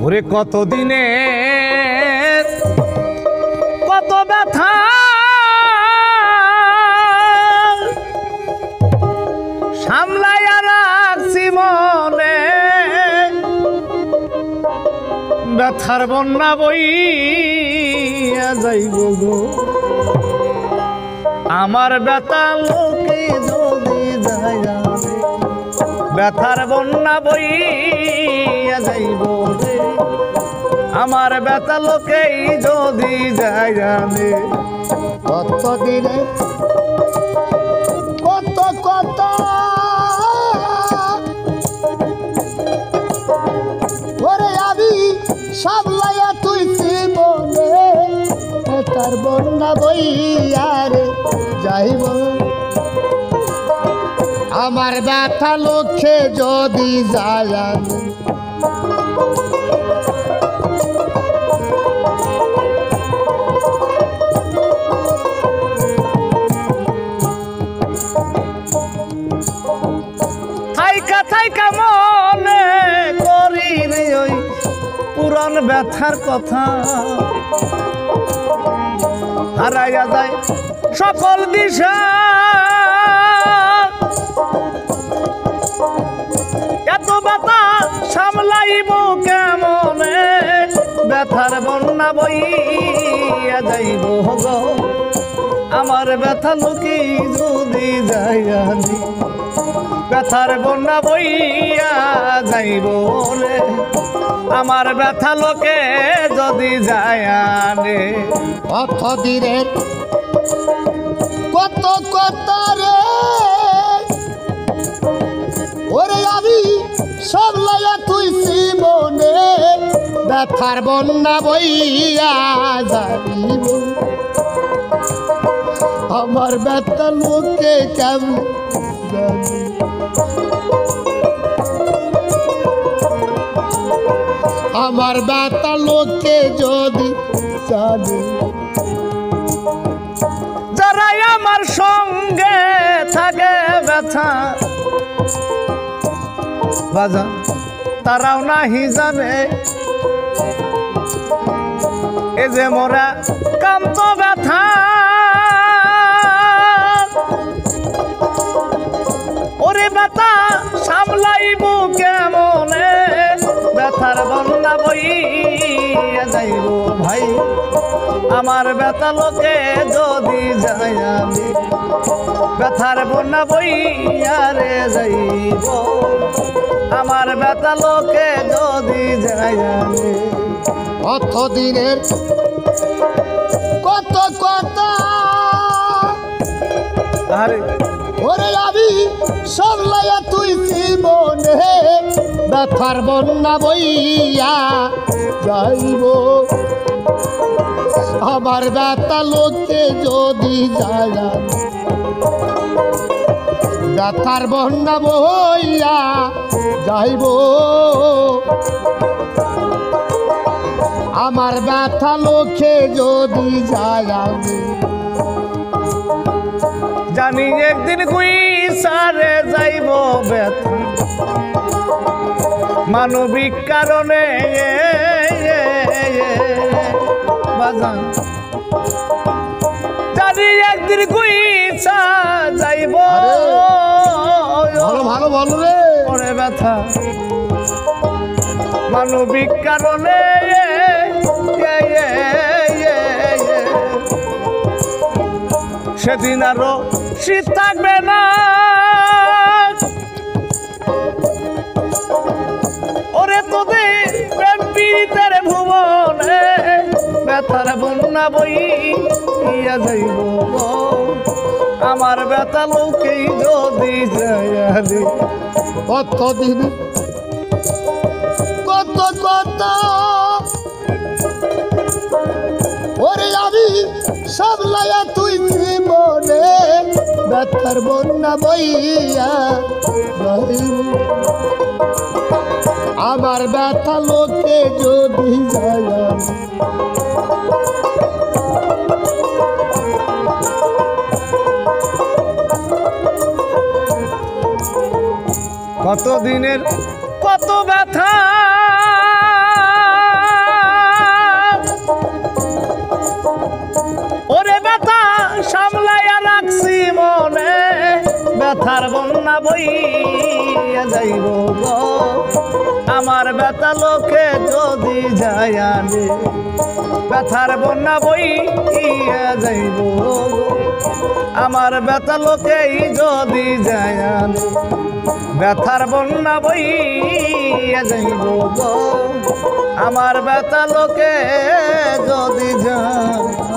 ওরে কত দিনে কত ব্যথা সামলাইয়া রাখছি মনে, ব্যথার বন্যা বইয়া যাইব গো আমার ব্যথা লোকে যদি যায়, ব্যথার বন্যা বইয়া যাইব রে আমার ব্যথা লোকেই যদি যায় জানে। কত দিনে কত কত ওরে আমি সামলাইয়া তুই জীবনে, তার বন্যা বইয়া রে যাইব আমার ব্যথা লোকে যদি যায়। থাইকা থাইকা মনে করি রে ওই পুরান ব্যথার কথা, হারাইয়া যায় সকল দিশা, এত ব্যথা সামলাইব কেমনে, ব্যথার বন্যা বইয়া যাইব গো আমার ব্যথা লোকে যদি যায়, ব্যথার বন্যা বইয়া যাইব রে আমার ব্যথা লোকে যদি যায় রে। কত দিনের কত কত রে ওরে আমি সামলাইয়া তুই জীবনে, ব্যথার বন্যা বইয়া যাইব আমার ব্যথা লোকে কেমন জানি। আমার ব্যথা লোকে যদি জানে, যারাই আমার সঙ্গে থাকে ব্যথা বাজা তারাও নাহি জানে, এ যে মোরা কান্ত ব্যথা ওরে ব্যথা সামলাইব কেমনে, ব্যথার বন্যা বইয়া যাইব ভাই আমার ব্যথা লোকে যদি যায়, আমি ব্যথার বন্যা বইয়া রে যাইব আমার ব্যথা লোকে যদি যায়। কত দিনের কত কত আরে ওরে আমি সামলাইয়া তুই জীবনে, ব্যথার বন্যা বইয়া যাইব আমার ব্যথা লোকে যদি যায়, ব্যথার বন্যা বইয়া যাইব আমার ব্যথা লোকে যদি যায়। জানি একদিন গুইসারে যাইব ব্যথা মানবিক কারণে বাজান, জানি একদিন গুইসা যাইব ভালো ভালো বলো রে ওরে ব্যথা মানবিক কারণে, সেদিন আরো শীত থাকবে না ওরে তোদের প্রেম পীড়িতের ভুবনে, ব্যথার বন্যা বইয়া যাইব আমার ব্যথা লোকেই যদি যায়। কত দিন কত কত ওরে আমি সামলাইয়া তুই জীবনে, ব্যথার বন্যা বইয়া যাইব আমার ব্যথা লোকে যদি যায়। কত দিনের কত ব্যথা ব্যথার বন্যা বইয়া যাইব গো আমার ব্যথা লোকে যদি যায় আনে ব্যথার বন্যা বইয়া যাইব গো আমার ব্যথা লোকেই যদি যায় আনে ব্যথার বন্যা বইয়া যাইব গো আমার ব্যথা লোকে যদি যায়